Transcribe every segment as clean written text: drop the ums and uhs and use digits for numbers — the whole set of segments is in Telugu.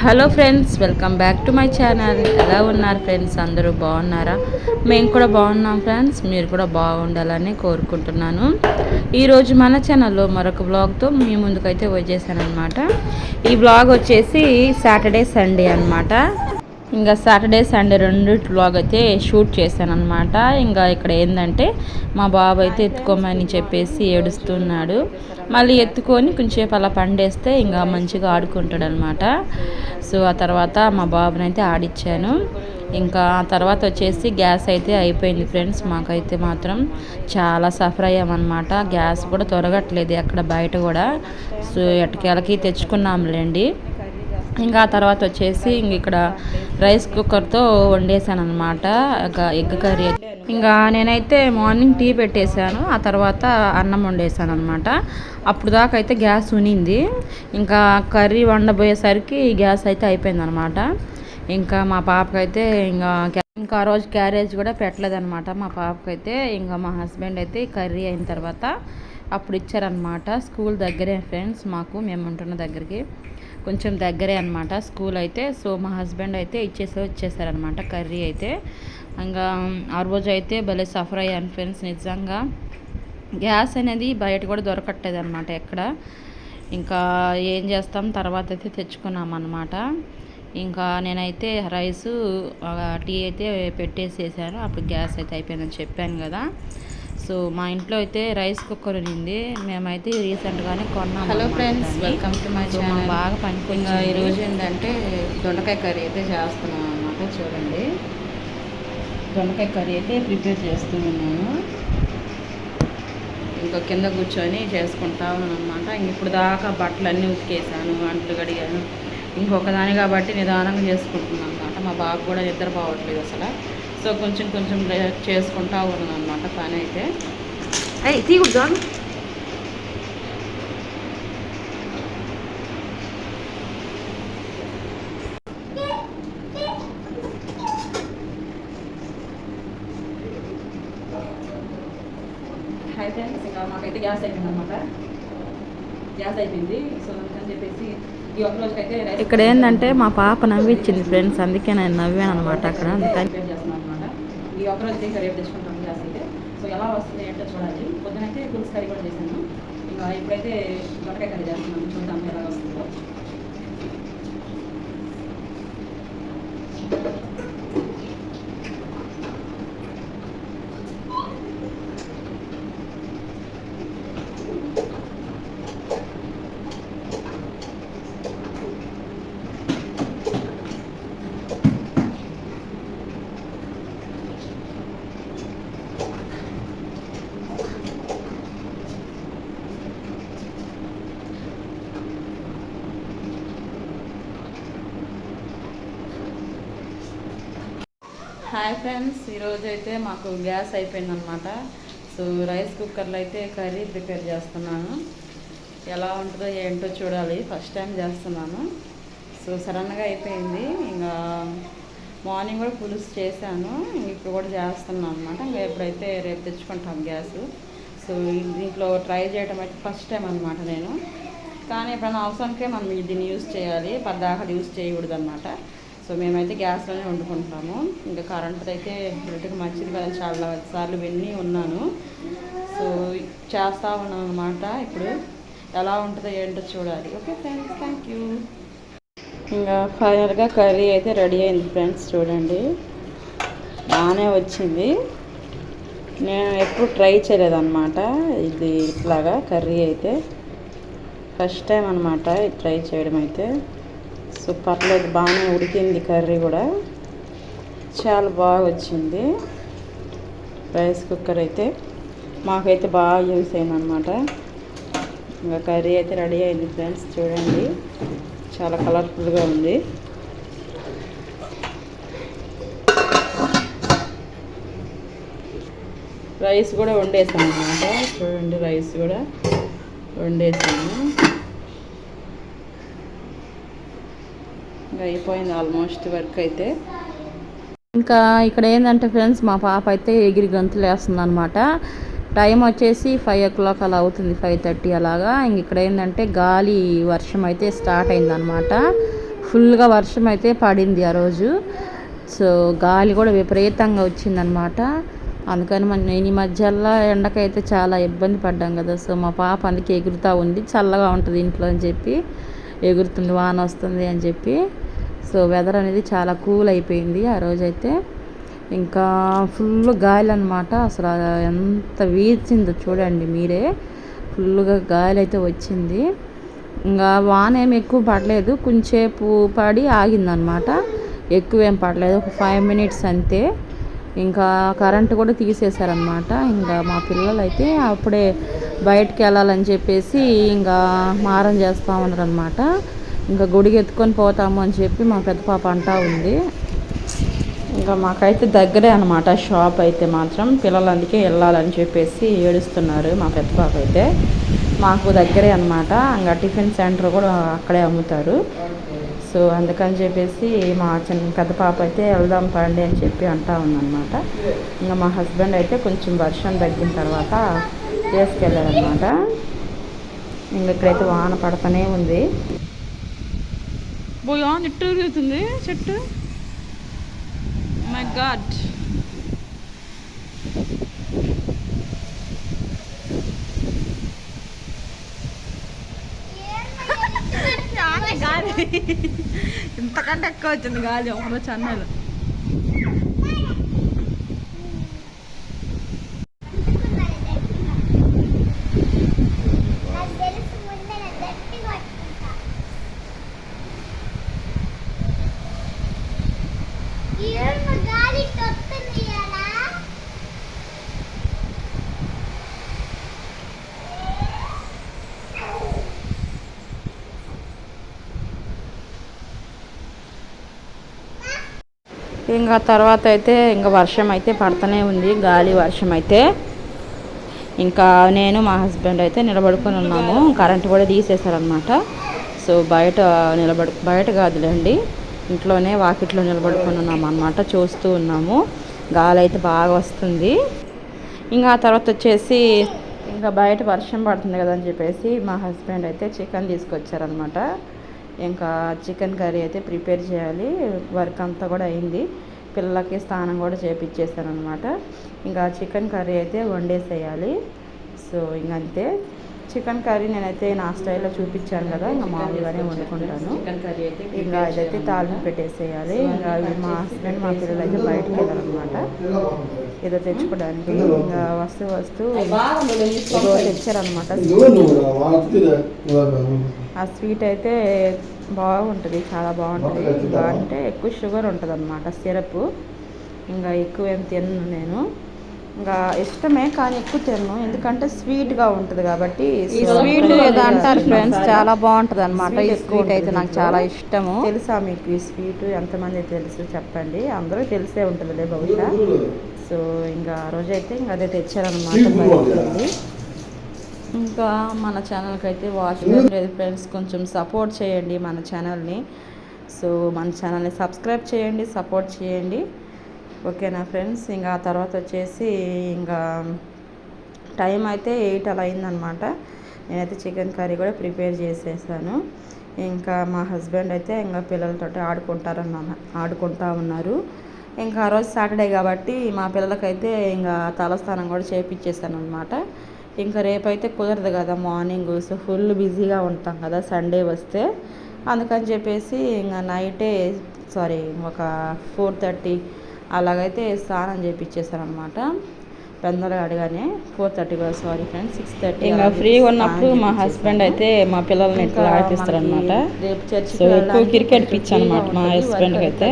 Hello friends, welcome back to my channel. ఎలా ఉన్నారు ఫ్రెండ్స్? అందరూ బాగున్నారా? మేము కూడా బాగున్నాం ఫ్రెండ్స్. మీరు కూడా బాగుండాలని కోరుకుంటున్నాను. ఈరోజు మన ఛానల్లో మరొక బ్లాగ్తో మీ ముందుకైతే వచ్చేసాను అనమాట. ఈ బ్లాగ్ వచ్చేసి సాటర్డే సండే అనమాట. ఇంకా సాటర్డే సండే రెండు వ్లాగ్ అయితే షూట్ చేశాను అనమాట. ఇంకా ఇక్కడ ఏంటంటే మా బాబు అయితే ఎత్తుకోమని చెప్పేసి ఏడుస్తున్నాడు. మళ్ళీ ఎత్తుకొని కొంచెంసేపు అలా పండేస్తే ఇంకా మంచిగా ఆడుకుంటాడు అనమాట. సో ఆ తర్వాత మా బాబుని అయితే ఆడిచ్చాను. ఇంకా ఆ తర్వాత వచ్చేసి గ్యాస్ అయితే అయిపోయింది ఫ్రెండ్స్. మాకైతే మాత్రం చాలా సఫర్ అయ్యామన్నమాట. గ్యాస్ కూడా దొరకట్లేదు అక్కడ బయట కూడా. సో ఎట్టకేలకి తెచ్చుకున్నాంలేండి. ఇంకా ఆ తర్వాత వచ్చేసి ఇక్కడ రైస్ కుక్కర్తో వండేసాను అనమాట ఎగ్ కర్రీ. ఇంకా నేనైతే మార్నింగ్ టీ పెట్టేశాను, ఆ తర్వాత అన్నం వండేసాను అనమాట. అప్పుడు దాకా అయితే గ్యాస్ ఉనింది. ఇంకా కర్రీ వండబోయేసరికి గ్యాస్ అయితే అయిపోయింది అనమాట. ఇంకా మా పాపకైతే ఇంకా ఆ రోజు క్యారేజ్ కూడా పెట్టలేదన్నమాట మా పాపకైతే. ఇంకా మా హస్బెండ్ అయితే కర్రీ అయిన తర్వాత అప్పుడు ఇచ్చారనమాట. స్కూల్ దగ్గరే ఫ్రెండ్స్, మేము ఉంటున్న దగ్గరికి కొంచెం దగ్గరే అనమాట స్కూల్ అయితే. సో మా హస్బెండ్ అయితే వచ్చేసారనమాట కర్రీ అయితే. ఇంకా ఆ రోజు అయితే భలే సఫర్ అయ్యాను ఫ్రెండ్స్. నిజంగా గ్యాస్ అనేది బయట కూడా దొరకట్లేదు అనమాట ఎక్కడ. ఇంకా ఏం చేస్తాం, తర్వాత అయితే తెచ్చుకున్నాం అనమాట. ఇంకా నేనైతే రైసు టీ అయితే పెట్టేసేసాను. అప్పుడు గ్యాస్ అయితే అయిపోయిందని చెప్పాను కదా. సో మా ఇంట్లో అయితే రైస్ కుక్కర్ ఉంది, మేమైతే రీసెంట్గానే కొన్నాం. Hello friends, welcome to my channel. బాగా పనికొంగా ఈరోజు ఏంటంటే దొండకాయ కర్రీ అయితే చేస్తున్నాను అన్నమాట. చూడండి, దొండకాయ కర్రీ అయితే ప్రిపేర్ చేస్తూ ఉన్నాను. ఇంకా కింద కూర్చొని చేసుకుంటా ఉన్నాను అనమాట. ఇప్పుడు దాకా బట్టలన్నీ ఉతికేసాను, అంట్లు కడిగాను. ఇంకొక దాని కాబట్టి నిదానంగా చేసుకుంటున్నాను అనమాట. మా బాబు కూడా నిద్ర పోవట్లేదు అసలు. సో కొంచెం చేసుకుంటా ఉన్నాను అనమాట పని అయితే. తీయకూడదు. హాయ్ ఫ్రెండ్స్, ఇంకా మాకైతే గ్యాస్ అయిపోయింది అనమాట. గ్యాస్ అయిపోయింది. సో అందుకని చెప్పేసి ఈ ఒక్క రోజుకైతే ఇక్కడ ఏంటంటే మా పాప నవ్విచ్చింది ఫ్రెండ్స్, అందుకే నేను నవ్వాను అనమాట అక్కడ. ప్రిపేర్ చేస్తున్నాను అనమాట. ఈ ఒక్క రోజు ఇంకా రేపు తెచ్చుకుంటాము గ్యాస్ అయితే. సో ఎలా వస్తుంది ఏంటో చూడాలి. పొద్దునైతే పులుసు కర్రీ కూడా చేశాను. ఇంకా ఇప్పుడైతే దొండకాయ కర్రీ చేస్తున్నాను, చూద్దాం ఎలా వస్తుందో. హాయ్ ఫ్రెండ్స్, ఈరోజు అయితే మాకు గ్యాస్ అయిపోయిందనమాట. సో రైస్ కుక్కర్లో అయితే కర్రీ ప్రిపేర్ చేస్తున్నాను. ఎలా ఉంటుందో ఏంటో చూడాలి, ఫస్ట్ టైం చేస్తున్నాను. సో సడన్గా అయిపోయింది. ఇంకా మార్నింగ్ కూడా పులుసు చేశాను, ఇప్పుడు కూడా చేస్తున్నాను అనమాట. ఇంకా ఎప్పుడైతే రేపు తెచ్చుకుంటాం గ్యాస్. సో దీంట్లో ట్రై చేయడం అయితే ఫస్ట్ టైం అనమాట నేను. కానీ ఎప్పుడైనా అవసరానికే మనం దీన్ని యూజ్ చేయాలి, పద్దాక యూజ్ చేయకూడదు అనమాట. సో మేమైతే గ్యాస్లోనే వండుకుంటాము. ఇంకా కరెంట్ అయితే హెల్త్కి మంచిది కదా, చాలా సార్లు విని ఉన్నాను. సో చేస్తూ ఉన్నాను అనమాట. ఇప్పుడు ఎలా ఉంటుందో ఏంటో చూడాలి. Okay friends, thank you. ఇంకా ఫైనల్గా కర్రీ అయితే రెడీ అయింది ఫ్రెండ్స్. చూడండి, బాగానే వచ్చింది. నేను ఎప్పుడు ట్రై చేయలేదన్నమాట ఇది ఇట్లాగా కర్రీ అయితే. ఫస్ట్ టైం అనమాట ట్రై చేయడం అయితే. సో పర్లేదు, బాగానే ఉడికింది కర్రీ కూడా, చాలా బాగా వచ్చింది. రైస్ కుక్కర్ అయితే మాకైతే బాగా యూస్ అయింది అనమాట. ఇంకా కర్రీ అయితే రెడీ అయింది ఫ్రెండ్స్. చూడండి, చాలా కలర్ఫుల్గా ఉంది. రైస్ కూడా వండేసాను అనమాట. చూడండి, రైస్ కూడా వండేసాను. అయిపోయింది ఆల్మోస్ట్ వర్క్ అయితే. ఇంకా ఇక్కడ ఏంటంటే ఫ్రెండ్స్, మా పాప అయితే ఎగిరి గంతులు వేస్తుంది అనమాట. టైం వచ్చేసి 5 o'clock అలా అవుతుంది, 5:30 అలాగా. ఇంక ఇక్కడ ఏంటంటే గాలి వర్షం అయితే స్టార్ట్ అయిందనమాట. ఫుల్గా వర్షం అయితే పడింది ఆ రోజు. సో గాలి కూడా విపరీతంగా వచ్చిందనమాట. అందుకని నేను ఈ మధ్యలో ఎండకైతే చాలా ఇబ్బంది పడ్డాం కదా. సో మా పాప అందుకే ఎగురుతూ ఉంది, చల్లగా ఉంటుంది ఇంట్లో అని చెప్పి ఎగురుతుంది, వాన వస్తుంది అని చెప్పి. సో వెదర్ అనేది చాలా కూల్ అయిపోయింది ఆ రోజైతే. ఇంకా ఫుల్ గాలి అనమాట. అసలు ఎంత వీచిందో చూడండి మీరే. ఫుల్గా గాలి అయితే వచ్చింది. ఇంకా వాన ఏమి ఎక్కువ పడలేదు, కొంచెంసేపు పడి ఆగిందనమాట. ఎక్కువేం పడలేదు, ఒక 5 minutes అంతే. ఇంకా కరెంటు కూడా తీసేశారనమాట. ఇంకా మా పిల్లలు అయితే అప్పుడే బయటికి వెళ్ళాలని చెప్పేసి ఇంకా మారం చేస్తూ ఉన్నారనమాట. ఇంకా గుడికి ఎత్తుకొని పోతాము అని చెప్పి మా పెద్ద పాప అంటా ఉంది. ఇంకా మాకైతే దగ్గరే అనమాట షాప్ అయితే మాత్రం. పిల్లలు అందుకే వెళ్ళాలని చెప్పేసి ఏడుస్తున్నారు. మా పెద్ద పాప అయితే మాకు దగ్గరే అనమాట. ఇంకా టిఫిన్ సెంటర్ కూడా అక్కడే అమ్ముతారు. సో అందుకని చెప్పేసి మా పెద్ద పాప అయితే వెళ్దాం పండి అని చెప్పి అంటా ఉందన్నమాట. ఇంకా మా హస్బెండ్ అయితే కొంచెం వర్షం తగ్గిన తర్వాత తీసుకెళ్ళారనమాట. ఇంకా ఇక్కడైతే వాన పడతానే ఉంది. బోయా నిట్టు తిరుగుతుంది చెట్టు. My God. గాలి ఇంతకంటే ఎక్కువ వచ్చింది గాలి ఒక చెన్నైలో. ఇంకా తర్వాత అయితే ఇంకా వర్షం అయితే పడుతూనే ఉంది, గాలి వర్షం అయితే. ఇంకా నేను మా హస్బెండ్ అయితే నిలబడుకొని ఉన్నాము. కరెంటు కూడా తీసేశారనమాట. సో బయట కాదులేండి, ఇంట్లోనే వాకిట్లో నిలబడుకొని ఉన్నాము అనమాట. చూస్తూ ఉన్నాము, గాలి అయితే బాగా వస్తుంది. ఇంకా ఆ తర్వాత వచ్చేసి ఇంకా బయట వర్షం పడుతుంది కదా అని చెప్పేసి మా హస్బెండ్ అయితే చికెన్ తీసుకొచ్చారనమాట. ఇంకా చికెన్ కర్రీ అయితే ప్రిపేర్ చేయాలి. వర్క్ అంతా కూడా అయింది. పిల్లలకి స్నానం కూడా చేపించేసాను అనమాట. ఇంకా చికెన్ కర్రీ అయితే వండేసేయాలి. సో ఇంకంతే. చికెన్ కర్రీ నేనైతే నా స్టైల్లో చూపించాను కదా, ఇంకా మామూలుగానే వండుకుంటాను. ఇంకా ఇదైతే తాలింపు పెట్టేసేయాలి. ఇంకా మా హస్బెండ్ మా పిల్లలు అయితే బయటకు వెళ్ళారనమాట ఏదో తెచ్చుకోవడానికి. ఇంకా వస్తూ ఏదో తెచ్చారనమాట. ఆ స్వీట్ అయితే బాగుంటుంది, చాలా బాగుంటుంది. ఇంకా అంటే ఎక్కువ షుగర్ ఉంటుంది అనమాట, సిరప్. ఇంకా ఎక్కువ ఏం తిన్ను నేను. ఇంకా ఇష్టమే కానీ ఎక్కువ తిన్ను, ఎందుకంటే స్వీట్గా ఉంటుంది కాబట్టి. ఈ స్వీట్ ఏదో అంటారు ఫ్రెండ్స్, చాలా బాగుంటుంది అనమాట. ఈ స్వీట్ అయితే నాకు చాలా ఇష్టము. తెలుసా మీకు ఈ స్వీట్? ఎంతమంది తెలుసు చెప్పండి. అందరూ తెలిసే ఉంటుందిలే బహుశా. సో ఇంకా ఆ రోజైతే ఇంకా అదే తెచ్చారనమాట బయటకి. ఇంకా మన ఛానల్కి అయితే వాచ్ లేదు ఫ్రెండ్స్, కొంచెం సపోర్ట్ చేయండి మన ఛానల్ని. సో మన ఛానల్ని సబ్స్క్రైబ్ చేయండి, సపోర్ట్ చేయండి, ఓకేనా ఫ్రెండ్స్. ఇంకా ఆ తర్వాత వచ్చేసి ఇంకా టైం అయితే 8 అలా అయిందనమాట. నేనైతే చికెన్ కర్రీ కూడా ప్రిపేర్ చేసేసాను. ఇంకా మా హస్బెండ్ అయితే ఇంకా పిల్లలతో ఆడుకుంటా ఉన్నారు. ఇంకా ఆ రోజు సాటర్డే కాబట్టి మా పిల్లలకైతే ఇంకా తలస్నానం కూడా చేయించేసాను అనమాట. ఇంకా రేపైతే కుదరదు కదా మార్నింగ్. సో ఫుల్ బిజీగా ఉంటాం కదా సండే వస్తే. అందుకని చెప్పేసి ఇంకా ఒక 4:30 అలాగైతే స్నానం చేయించేసాను అనమాట. పెద్దలు అడగానే 4:30 కూడా, సారీ ఫ్రెండ్స్, 6:30. ఇంకా ఫ్రీగా ఉన్నప్పుడు మా హస్బెండ్ అయితే మా పిల్లల్ని ఇట్లా ఆడిపిస్తారు అనమాట. సో ఎక్కువ క్రికెట్ పిచ్ అనమాట మా హస్బెండ్కి అయితే.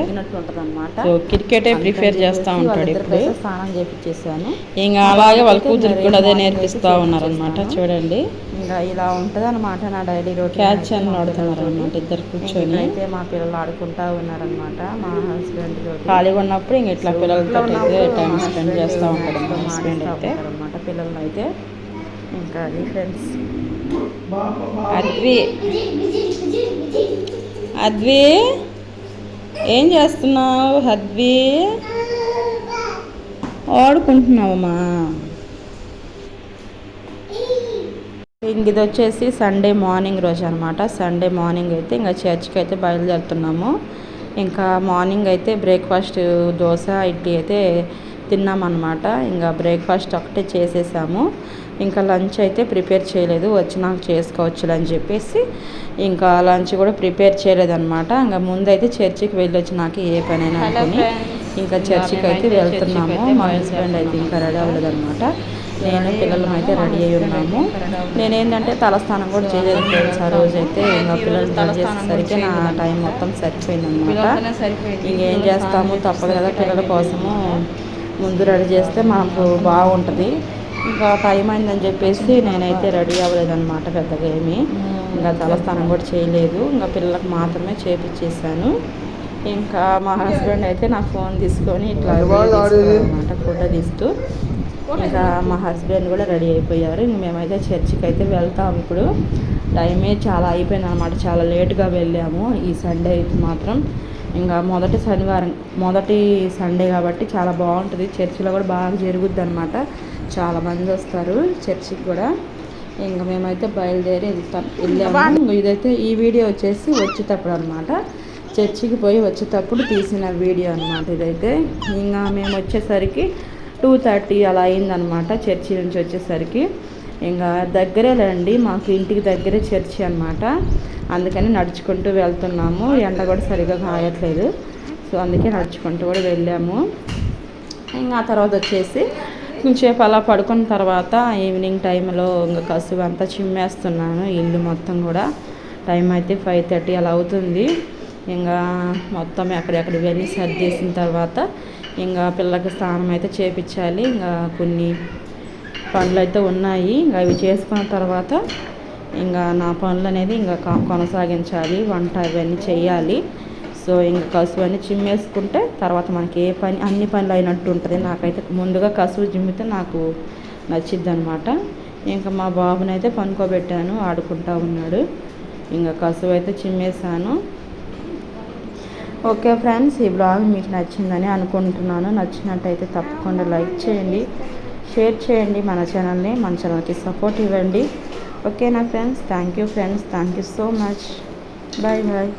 సో క్రికెటే ప్రిఫర్ చేస్తూ ఉంటాడు ఇప్పుడు. స్నానం చేయించేసాను. ఇంకా అలాగే వాళ్ళ కూతురికి కూడా అదే నేర్పిస్తూ ఉన్నారనమాట. చూడండి ఇంకా ఇలా ఉంటుంది అనమాట నా డైలీ రొటీన్. క్యాచ్ అని ఆడుతున్నారు అనమాట ఇద్దరు కూర్చొని. అయితే మా పిల్లలు ఆడుకుంటా ఉన్నారనమాట. మా హస్బెండ్ ఖాళీగా ఉన్నప్పుడు ఇంక ఇట్లా పిల్లలతో అయితే టైం స్పెండ్ చేస్తూ ఉంటాడు మా హస్బెండ్ అయితే అనమాట. పిల్లలు అయితే ఇంకా అది ఫ్రెండ్స్. అద్వి ఏం చేస్తున్నావు? అద్వి ఆడుకుంటున్నావమ్మా? ఇంక ఇది వచ్చేసి సండే మార్నింగ్ రోజు అనమాట. సండే మార్నింగ్ అయితే ఇంకా చర్చ్కి అయితే బయలుదేరుతున్నాము. ఇంకా మార్నింగ్ అయితే బ్రేక్ఫాస్ట్ దోశ ఇడ్లీ అయితే తిన్నామన్నమాట. ఇంకా బ్రేక్ఫాస్ట్ ఒకటే చేసేసాము. ఇంకా లంచ్ అయితే ప్రిపేర్ చేయలేదు, వచ్చినాక చేసుకోవచ్చు అని చెప్పేసి ఇంకా లంచ్ కూడా ప్రిపేర్ చేయలేదన్నమాట. ఇంకా ముందైతే చర్చికి వెళ్ళి వచ్చినాక ఏ పనైనా అనుకుని ఇంకా చర్చికి అయితే వెళ్తున్నాము. మా హస్బెండ్ అయితే ఇంకా రెడీ అవ్వలేదన్నమాట. నేను పిల్లలం అయితే రెడీ అయి ఉన్నాము. నేనేంటంటే తలస్నానం కూడా చేయలేదు ఫ్రెండ్స్. ఆ రోజు అయితే ఇంకా పిల్లలు రెడీ చేసేసరికి నా టైం మొత్తం సరిపోయిందనమాట. ఇంకేం చేస్తాము, తప్పదు కదా, పిల్లల కోసము ముందు రెడీ చేస్తే మనకు బాగుంటుంది. ఇంకా టైం అయిందని చెప్పేసి నేనైతే రెడీ అవ్వలేదన్నమాట పెద్దగా ఏమి. ఇంకా తలస్నానం కూడా చేయలేదు, ఇంకా పిల్లలకు మాత్రమే చేపించేసాను. ఇంకా మా హస్బెండ్ అయితే నా ఫోన్ తీసుకొని ఇట్లా అనమాట ఫోటో తీస్తూ. ఇంకా మా హస్బెండ్ కూడా రెడీ అయిపోయారు. ఇంక మేమైతే చర్చికి అయితే వెళ్తాము. ఇప్పుడు టైమే చాలా అయిపోయింది అనమాట, చాలా లేట్గా వెళ్ళాము ఈ సండే అయితే మాత్రం. ఇంకా మొదటి సండే కాబట్టి చాలా బాగుంటుంది. చర్చిలో కూడా బాగా జరుగుద్ది అనమాట, చాలామంది వస్తారు చర్చికి కూడా. ఇంకా మేమైతే బయలుదేరి వెళ్ళాము. ఇదైతే ఈ వీడియో వచ్చేసి వచ్చేటప్పుడు అనమాట, చర్చికి పోయి వచ్చేటప్పుడు తీసిన వీడియో అనమాట ఇదైతే. ఇంకా మేము వచ్చేసరికి 2:30 అలా అయిందనమాట చర్చి నుంచి వచ్చేసరికి. ఇంకా దగ్గరేలేండి, మాకు ఇంటికి దగ్గరే చర్చి అనమాట. అందుకని నడుచుకుంటూ వెళ్తున్నాము. ఎండ కూడా సరిగా కాయట్లేదు, సో అందుకే నడుచుకుంటూ కూడా వెళ్ళాము. ఇంకా ఆ తర్వాత వచ్చేసి కొంచెంసేపు అలా పడుకున్న తర్వాత ఈవినింగ్ టైంలో ఇంకా కసువు అంతా చిమ్మేస్తున్నాను ఇల్లు మొత్తం కూడా. టైం అయితే 5:30 అలా అవుతుంది. ఇంకా మొత్తం ఎక్కడెక్కడ వెళ్ళి సర్దేసిన తర్వాత ఇంకా పిల్లలకి స్నానం అయితే చేపించాలి. ఇంకా కొన్ని పనులు అయితే ఉన్నాయి, ఇంకా అవి చేసుకున్న తర్వాత ఇంకా నా పనులు అనేది ఇంకా కొనసాగించాలి. వంట ఇవన్నీ చేయాలి. సో ఇంకా కసువు అన్నీ చిమ్మేసుకుంటే తర్వాత మనకి ఏ పని అన్ని పనులు అయినట్టు ఉంటుంది. నాకైతే ముందుగా కసువు చిమ్మితే నాకు నచ్చిద్ది అనమాట. ఇంకా మా బాబుని అయితే పనుకోబెట్టాను, ఆడుకుంటా ఉన్నాడు. ఇంకా కసువు అయితే చిమ్మేశాను. ఓకే ఫ్రెండ్స్, ఈ బ్లాగ్ మీకు నచ్చిందని అనుకుంటున్నాను. నచ్చినట్టయితే తప్పకుండా లైక్ చేయండి, షేర్ చేయండి, మన ఛానల్కి సపోర్ట్ ఇవ్వండి. ఓకేనా friends? Thank you friends, thank you so much. Bye bye.